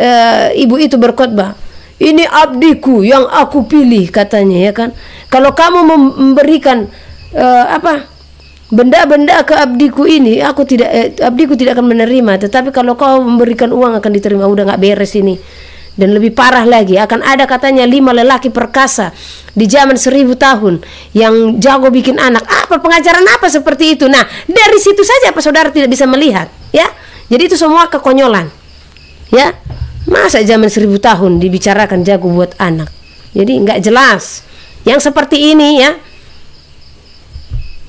ibu itu berkhotbah, ini abdiku yang aku pilih katanya ya kan. Kalau kamu memberikan benda-benda ke abdiku ini, abdiku tidak akan menerima. Tetapi kalau kau memberikan uang akan diterima. Udah nggak beres ini. Dan lebih parah lagi, akan ada katanya 5 lelaki perkasa di zaman 1000 tahun yang jago bikin anak. Apa pengajaran apa seperti itu? Nah, dari situ saja apa saudara tidak bisa melihat ya. Jadi itu semua kekonyolan ya. Masa zaman 1000 tahun dibicarakan jago buat anak? Jadi nggak jelas. Yang seperti ini ya,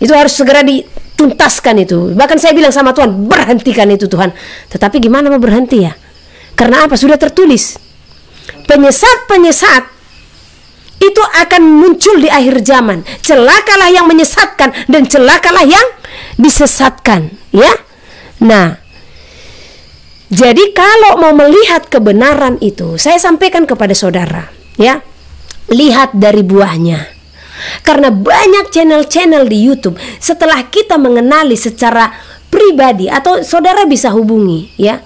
itu harus segera dituntaskan itu. Bahkan saya bilang sama Tuhan, berhentikan itu Tuhan. Tetapi gimana mau berhenti ya? Karena apa? Sudah tertulis. Penyesat-penyesat itu akan muncul di akhir zaman. Celakalah yang menyesatkan dan celakalah yang disesatkan ya. Nah, jadi kalau mau melihat kebenaran itu, saya sampaikan kepada saudara ya, lihat dari buahnya. Karena banyak channel-channel di YouTube, setelah kita mengenali secara pribadi atau saudara bisa hubungi ya.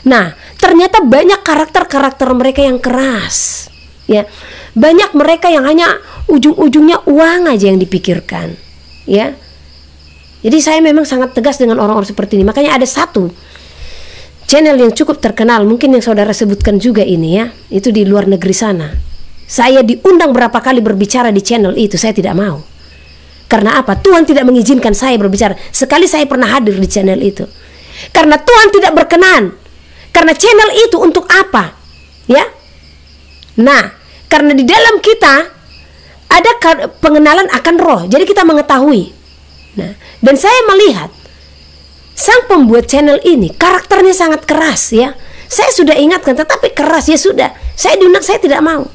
Nah, ternyata banyak karakter-karakter mereka yang keras ya. Banyak mereka yang hanya ujung-ujungnya uang aja yang dipikirkan ya. Jadi saya memang sangat tegas dengan orang-orang seperti ini. Makanya ada satu channel yang cukup terkenal, mungkin yang saudara sebutkan juga ini ya, itu di luar negeri sana. Saya diundang berapa kali berbicara di channel itu, saya tidak mau. Karena apa? Tuhan tidak mengizinkan saya berbicara. Sekali saya pernah hadir di channel itu. Karena Tuhan tidak berkenan. Karena channel itu untuk apa? Ya. Nah, karena di dalam kita Ada pengenalan akan roh, jadi kita mengetahui. Nah, dan saya melihat sang pembuat channel ini karakternya sangat keras ya. Saya sudah ingatkan, tetapi keras, ya sudah. Saya diundang, saya tidak mau.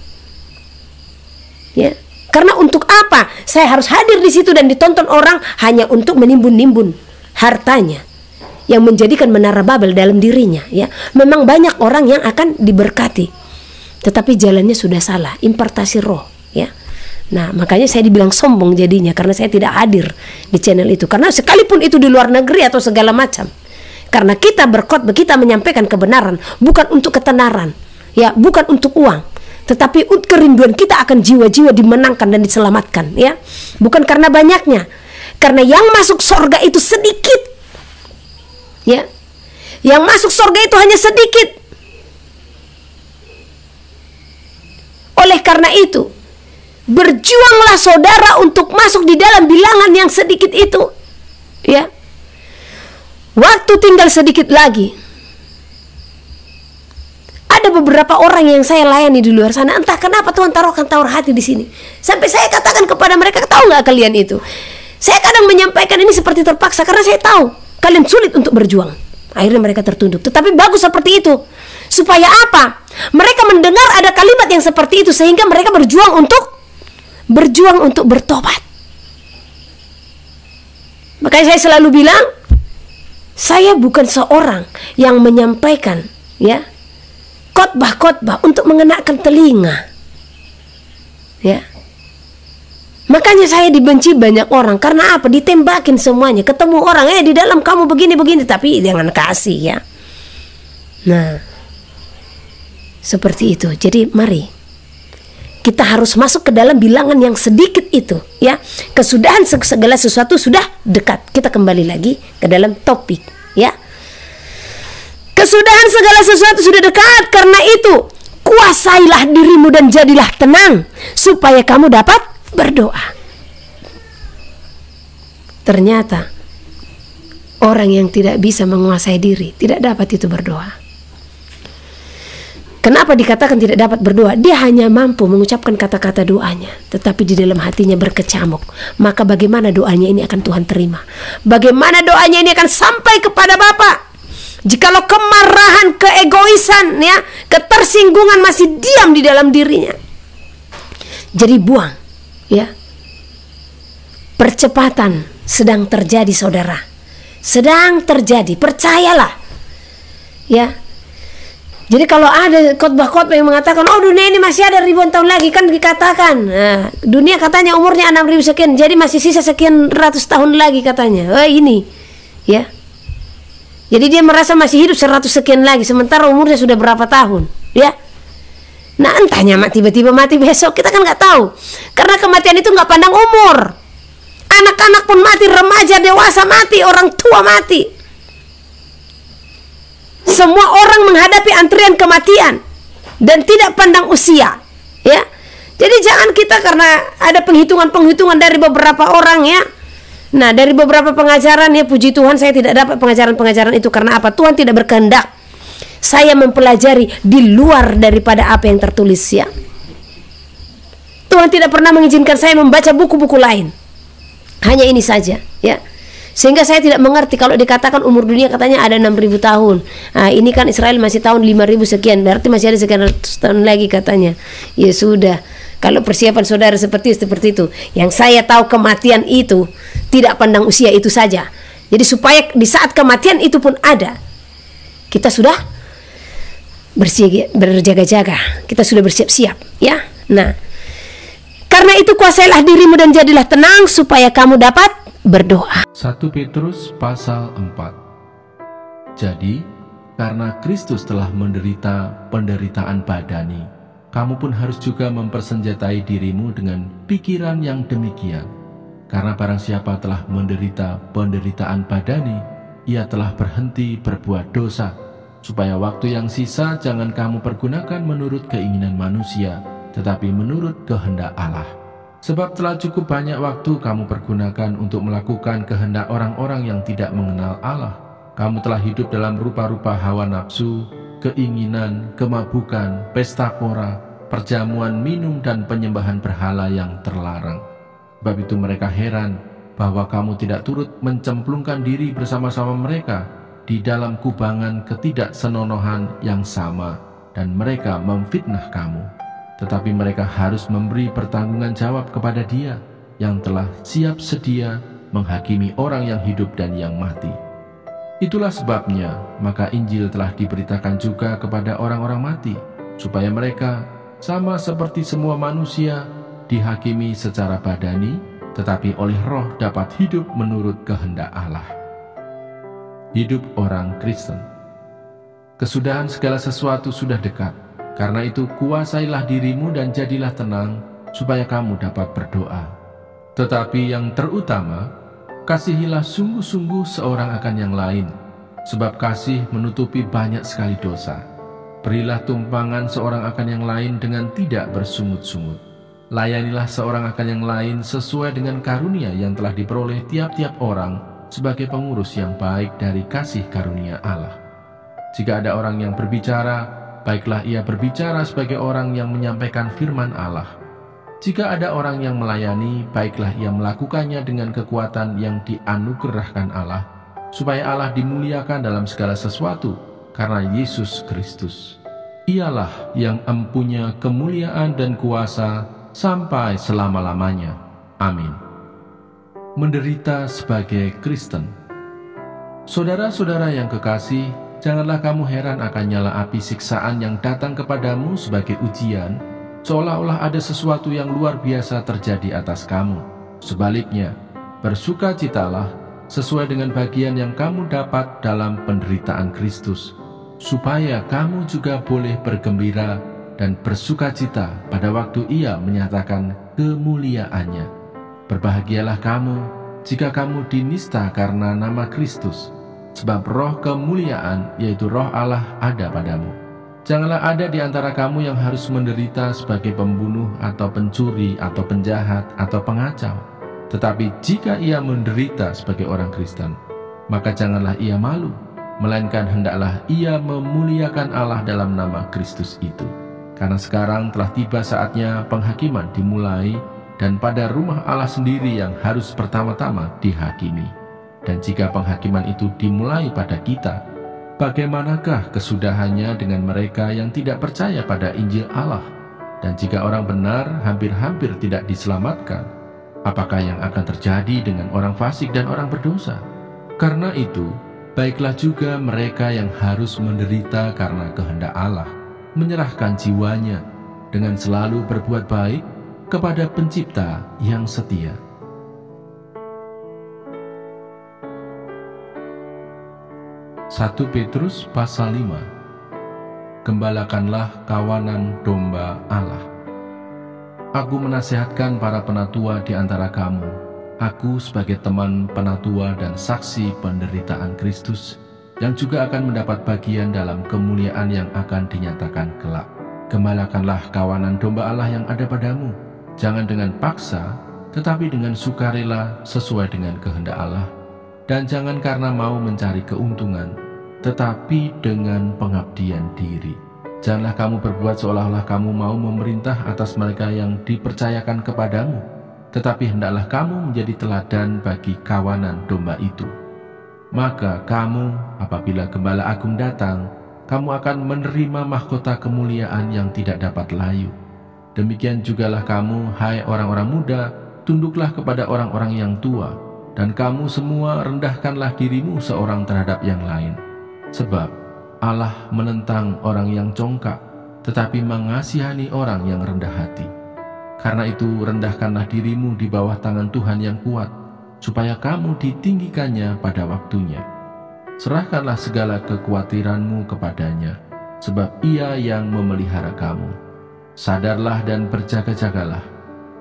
Ya, karena untuk apa saya harus hadir di situ dan ditonton orang hanya untuk menimbun-nimbun hartanya yang menjadikan menara Babel dalam dirinya ya. Memang banyak orang yang akan diberkati, tetapi jalannya sudah salah, impartasi roh ya. Nah, makanya saya dibilang sombong jadinya karena saya tidak hadir di channel itu. Karena sekalipun itu di luar negeri atau segala macam, karena kita berkhotbah, kita menyampaikan kebenaran bukan untuk ketenaran ya, bukan untuk uang, tetapi kerinduan kita akan jiwa-jiwa dimenangkan dan diselamatkan ya. Bukan karena banyaknya, karena yang masuk surga itu sedikit ya. Yang masuk surga itu hanya sedikit. Oleh karena itu, berjuanglah saudara untuk masuk di dalam bilangan yang sedikit itu ya. Waktu tinggal sedikit lagi. Ada beberapa orang yang saya layani di luar sana, entah kenapa Tuhan taruhkan tawar hati di sini. Sampai saya katakan kepada mereka, tahu nggak kalian itu? Saya kadang menyampaikan ini seperti terpaksa karena saya tahu kalian sulit untuk berjuang. Akhirnya mereka tertunduk. Tetapi bagus seperti itu. Supaya apa? Mereka mendengar ada kalimat yang seperti itu sehingga mereka berjuang untuk bertobat. Makanya saya selalu bilang, saya bukan seorang yang menyampaikan ya khotbah-khotbah untuk mengenakan telinga ya. Makanya saya dibenci banyak orang. Karena apa? Ditembakin semuanya. Ketemu orang, di dalam kamu begini-begini, tapi jangan kasih ya. Nah, seperti itu. Jadi mari kita harus masuk ke dalam bilangan yang sedikit itu ya. Kesudahan segala sesuatu sudah dekat. Kita kembali lagi ke dalam topik ya. Kesudahan segala sesuatu sudah dekat. Karena itu kuasailah dirimu dan jadilah tenang supaya kamu dapat berdoa. Ternyata orang yang tidak bisa menguasai diri tidak dapat itu berdoa. Kenapa dikatakan tidak dapat berdoa? Dia hanya mampu mengucapkan kata-kata doanya, tetapi di dalam hatinya berkecamuk. Maka bagaimana doanya ini akan Tuhan terima? Bagaimana doanya ini akan sampai kepada Bapa? Jikalau kemarahan, keegoisan, ya, ketersinggungan masih diam di dalam dirinya. Jadi buang, ya. Percepatan sedang terjadi, saudara. Sedang terjadi, percayalah, ya. Jadi kalau ada khotbah-khotbah yang mengatakan, oh dunia ini masih ada ribuan tahun lagi, kan dikatakan, nah, dunia katanya umurnya 6.000 sekian, jadi masih sisa sekian ratus tahun lagi katanya. Oh ini, ya. Jadi dia merasa masih hidup 100 sekian lagi, sementara umurnya sudah berapa tahun, ya. Nah entahnya tiba-tiba mati besok, kita kan nggak tahu. Karena kematian itu nggak pandang umur. Anak-anak pun mati, remaja, dewasa mati, orang tua mati. Semua orang menghadapi antrian kematian dan tidak pandang usia, ya. Jadi jangan kita karena ada penghitungan-penghitungan dari beberapa orang, ya. Nah, dari beberapa pengajaran, ya, puji Tuhan saya tidak dapat pengajaran-pengajaran itu. Karena apa? Tuhan tidak berkehendak saya mempelajari di luar daripada apa yang tertulis, ya. Tuhan tidak pernah mengizinkan saya membaca buku-buku lain. Hanya ini saja, ya. Sehingga saya tidak mengerti kalau dikatakan umur dunia katanya ada 6.000 tahun. Nah, ini kan Israel masih tahun 5.000 sekian, berarti masih ada sekian ratus tahun lagi katanya. Ya sudah, kalau persiapan saudara seperti itu. Yang saya tahu kematian itu tidak pandang usia itu saja. Jadi supaya di saat kematian itu pun ada, kita sudah berjaga-jaga, kita sudah bersiap-siap, ya. Nah, karena itu kuasailah dirimu dan jadilah tenang supaya kamu dapat berdoa. 1 Petrus pasal 4. Jadi, karena Kristus telah menderita penderitaan badani, kamu pun harus juga mempersenjatai dirimu dengan pikiran yang demikian. Karena barang siapa telah menderita penderitaan badani, ia telah berhenti berbuat dosa, supaya waktu yang sisa jangan kamu pergunakan menurut keinginan manusia, tetapi menurut kehendak Allah. Sebab telah cukup banyak waktu kamu pergunakan untuk melakukan kehendak orang-orang yang tidak mengenal Allah. Kamu telah hidup dalam rupa-rupa hawa nafsu, keinginan, kemabukan, pesta pora, perjamuan, minum, dan penyembahan berhala yang terlarang. Sebab itu mereka heran bahwa kamu tidak turut mencemplungkan diri bersama-sama mereka di dalam kubangan ketidaksenonohan yang sama, dan mereka memfitnah kamu. Tetapi mereka harus memberi pertanggungan jawab kepada Dia yang telah siap sedia menghakimi orang yang hidup dan yang mati. Itulah sebabnya maka Injil telah diberitakan juga kepada orang-orang mati, supaya mereka sama seperti semua manusia dihakimi secara badani, tetapi oleh Roh dapat hidup menurut kehendak Allah. Hidup orang Kristen. Kesudahan segala sesuatu sudah dekat. Karena itu kuasailah dirimu dan jadilah tenang, supaya kamu dapat berdoa. Tetapi yang terutama, kasihilah sungguh-sungguh seorang akan yang lain, sebab kasih menutupi banyak sekali dosa. Berilah tumpangan seorang akan yang lain dengan tidak bersungut-sungut. Layanilah seorang akan yang lain sesuai dengan karunia yang telah diperoleh tiap-tiap orang sebagai pengurus yang baik dari kasih karunia Allah. Jika ada orang yang berbicara, baiklah ia berbicara sebagai orang yang menyampaikan firman Allah. Jika ada orang yang melayani, baiklah ia melakukannya dengan kekuatan yang dianugerahkan Allah, supaya Allah dimuliakan dalam segala sesuatu karena Yesus Kristus. Ialah yang empunya kemuliaan dan kuasa sampai selama-lamanya. Amin. Menderita sebagai Kristen. Saudara-saudara yang kekasih, janganlah kamu heran akan nyala api siksaan yang datang kepadamu sebagai ujian, seolah-olah ada sesuatu yang luar biasa terjadi atas kamu. Sebaliknya, bersukacitalah sesuai dengan bagian yang kamu dapat dalam penderitaan Kristus, supaya kamu juga boleh bergembira dan bersukacita pada waktu Ia menyatakan kemuliaannya. Berbahagialah kamu jika kamu dinista karena nama Kristus, sebab roh kemuliaan, yaitu roh Allah, ada padamu. Janganlah ada di antara kamu yang harus menderita sebagai pembunuh atau pencuri atau penjahat atau pengacau. Tetapi jika ia menderita sebagai orang Kristen, maka janganlah ia malu, melainkan hendaklah ia memuliakan Allah dalam nama Kristus itu. Karena sekarang telah tiba saatnya penghakiman dimulai, dan pada rumah Allah sendiri yang harus pertama-tama dihakimi. Dan jika penghakiman itu dimulai pada kita, bagaimanakah kesudahannya dengan mereka yang tidak percaya pada Injil Allah? Dan jika orang benar hampir-hampir tidak diselamatkan, apakah yang akan terjadi dengan orang fasik dan orang berdosa? Karena itu, baiklah juga mereka yang harus menderita karena kehendak Allah, menyerahkan jiwanya dengan selalu berbuat baik kepada Pencipta yang setia. Satu Petrus pasal 5. Gembalakanlah kawanan domba Allah. Aku menasihatkan para penatua di antara kamu, aku sebagai teman penatua dan saksi penderitaan Kristus, yang juga akan mendapat bagian dalam kemuliaan yang akan dinyatakan kelak. Gembalakanlah kawanan domba Allah yang ada padamu, jangan dengan paksa, tetapi dengan sukarela sesuai dengan kehendak Allah, dan jangan karena mau mencari keuntungan, tetapi dengan pengabdian diri. Janganlah kamu berbuat seolah-olah kamu mau memerintah atas mereka yang dipercayakan kepadamu, tetapi hendaklah kamu menjadi teladan bagi kawanan domba itu. Maka kamu, apabila Gembala Agung datang, kamu akan menerima mahkota kemuliaan yang tidak dapat layu. Demikian jugalah kamu, hai orang-orang muda, tunduklah kepada orang-orang yang tua, dan kamu semua rendahkanlah dirimu seorang terhadap yang lain. Sebab Allah menentang orang yang congkak, tetapi mengasihani orang yang rendah hati. Karena itu rendahkanlah dirimu di bawah tangan Tuhan yang kuat, supaya kamu ditinggikannya pada waktunya. Serahkanlah segala kekhawatiranmu kepadanya, sebab Ia yang memelihara kamu. Sadarlah dan berjaga-jagalah.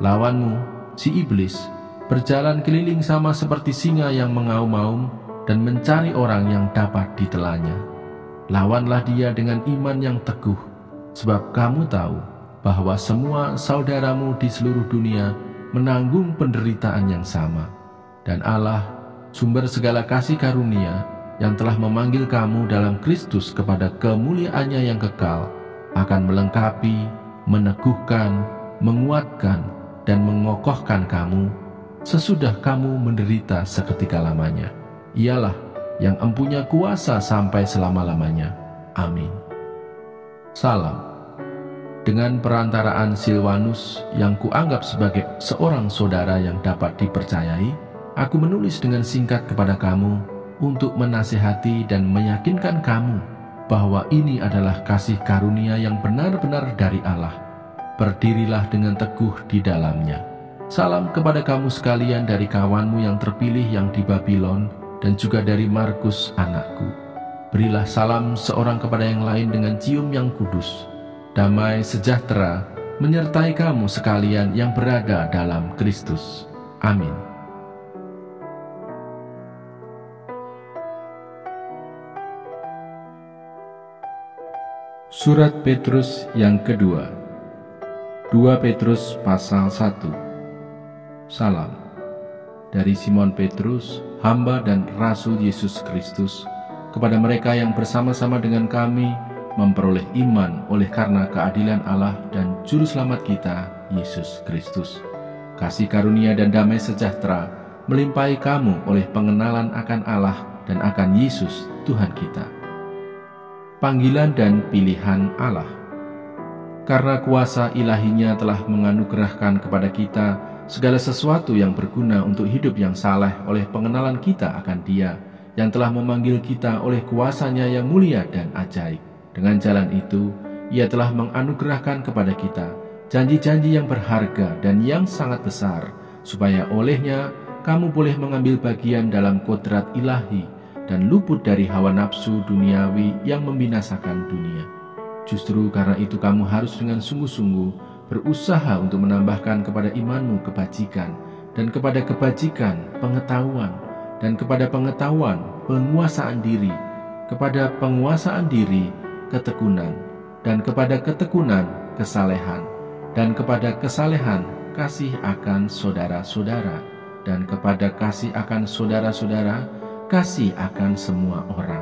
Lawanmu, si iblis, berjalan keliling sama seperti singa yang mengaum-aum dan mencari orang yang dapat ditelannya. Lawanlah dia dengan iman yang teguh, sebab kamu tahu bahwa semua saudaramu di seluruh dunia menanggung penderitaan yang sama. Dan Allah, sumber segala kasih karunia, yang telah memanggil kamu dalam Kristus kepada kemuliaannya yang kekal, akan melengkapi, meneguhkan, menguatkan, dan mengokohkan kamu sesudah kamu menderita seketika lamanya. Ialah yang empunya kuasa sampai selama-lamanya. Amin. Salam. Dengan perantaraan Silwanus yang kuanggap sebagai seorang saudara yang dapat dipercayai, aku menulis dengan singkat kepada kamu untuk menasihati dan meyakinkan kamu bahwa ini adalah kasih karunia yang benar-benar dari Allah. Berdirilah dengan teguh di dalamnya. Salam kepada kamu sekalian dari kawanmu yang terpilih yang di Babylon, dan juga dari Markus anakku. Berilah salam seorang kepada yang lain dengan cium yang kudus. Damai sejahtera menyertai kamu sekalian yang berada dalam Kristus. Amin. Surat Petrus yang kedua. 2 Petrus pasal 1. Salam. Dari Simon Petrus, hamba dan Rasul Yesus Kristus, kepada mereka yang bersama-sama dengan kami memperoleh iman oleh karena keadilan Allah dan Juru Selamat kita, Yesus Kristus. Kasih karunia dan damai sejahtera melimpahi kamu oleh pengenalan akan Allah dan akan Yesus Tuhan kita. Panggilan dan pilihan Allah. Karena kuasa ilahinya telah menganugerahkan kepada kita segala sesuatu yang berguna untuk hidup yang saleh oleh pengenalan kita akan Dia yang telah memanggil kita oleh kuasa-Nya yang mulia dan ajaib. Dengan jalan itu, Ia telah menganugerahkan kepada kita janji-janji yang berharga dan yang sangat besar, supaya olehnya kamu boleh mengambil bagian dalam kodrat ilahi dan luput dari hawa nafsu duniawi yang membinasakan dunia. Justru karena itu kamu harus dengan sungguh-sungguh berusaha untuk menambahkan kepada imanmu kebajikan, dan kepada kebajikan pengetahuan, dan kepada pengetahuan penguasaan diri, kepada penguasaan diri ketekunan, dan kepada ketekunan kesalehan, dan kepada kesalehan kasih akan saudara-saudara, dan kepada kasih akan saudara-saudara kasih akan semua orang.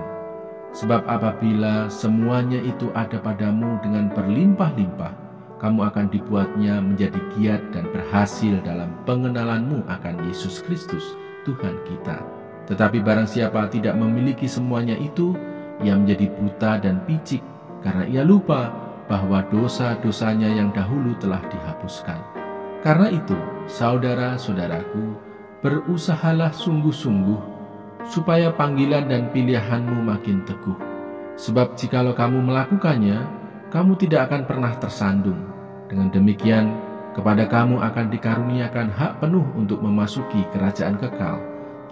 Sebab apabila semuanya itu ada padamu dengan berlimpah-limpah, kamu akan dibuatnya menjadi giat dan berhasil dalam pengenalanmu akan Yesus Kristus, Tuhan kita. Tetapi barang siapa tidak memiliki semuanya itu, ia menjadi buta dan picik, karena ia lupa bahwa dosa-dosanya yang dahulu telah dihapuskan. Karena itu, saudara-saudaraku, berusahalah sungguh-sungguh, supaya panggilan dan pilihanmu makin teguh. Sebab jikalau kamu melakukannya, kamu tidak akan pernah tersandung. Dengan demikian, kepada kamu akan dikaruniakan hak penuh untuk memasuki kerajaan kekal,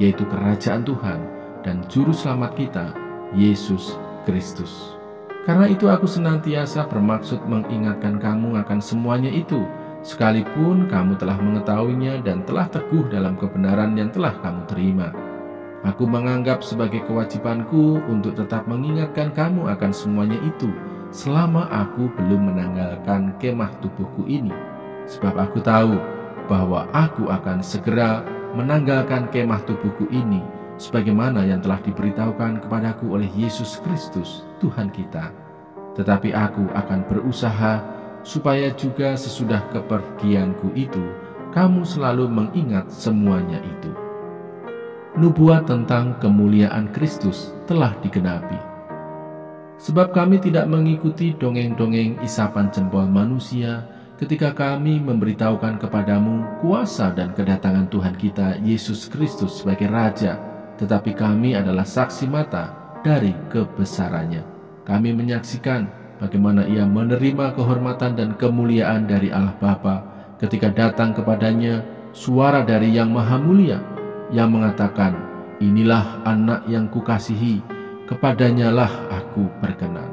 yaitu kerajaan Tuhan dan Juru Selamat kita, Yesus Kristus. Karena itu aku senantiasa bermaksud mengingatkan kamu akan semuanya itu, sekalipun kamu telah mengetahuinya dan telah teguh dalam kebenaran yang telah kamu terima. Aku menganggap sebagai kewajibanku untuk tetap mengingatkan kamu akan semuanya itu, selama aku belum menanggalkan kemah tubuhku ini. Sebab aku tahu bahwa aku akan segera menanggalkan kemah tubuhku ini, sebagaimana yang telah diberitahukan kepadaku oleh Yesus Kristus, Tuhan kita. Tetapi aku akan berusaha supaya juga sesudah kepergianku itu, kamu selalu mengingat semuanya itu. Nubuat tentang kemuliaan Kristus telah digenapi. Sebab kami tidak mengikuti dongeng-dongeng isapan jempol manusia ketika kami memberitahukan kepadamu kuasa dan kedatangan Tuhan kita Yesus Kristus sebagai Raja, tetapi kami adalah saksi mata dari kebesarannya. Kami menyaksikan bagaimana Ia menerima kehormatan dan kemuliaan dari Allah Bapa ketika datang kepadanya suara dari Yang Maha Mulia yang mengatakan, "Inilah anak yang kukasihi, kepadanyalah aku berkenan."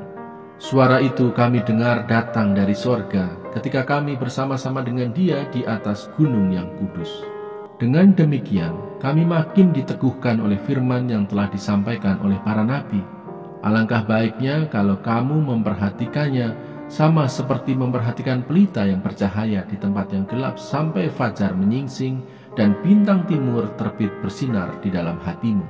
Suara itu kami dengar datang dari sorga ketika kami bersama-sama dengan Dia di atas gunung yang kudus. Dengan demikian, kami makin diteguhkan oleh firman yang telah disampaikan oleh para nabi. Alangkah baiknya kalau kamu memperhatikannya sama seperti memperhatikan pelita yang bercahaya di tempat yang gelap sampai fajar menyingsing dan bintang timur terbit bersinar di dalam hatimu.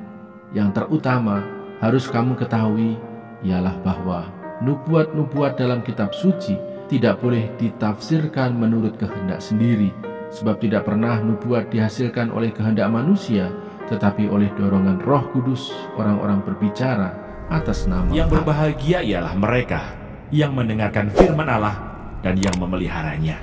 Yang terutama harus kamu ketahui ialah bahwa nubuat-nubuat dalam kitab suci tidak boleh ditafsirkan menurut kehendak sendiri, sebab tidak pernah nubuat dihasilkan oleh kehendak manusia, tetapi oleh dorongan Roh Kudus orang-orang berbicara atas nama Yang Allah. berbahagia ialah mereka yang mendengarkan firman Allah dan yang memeliharanya.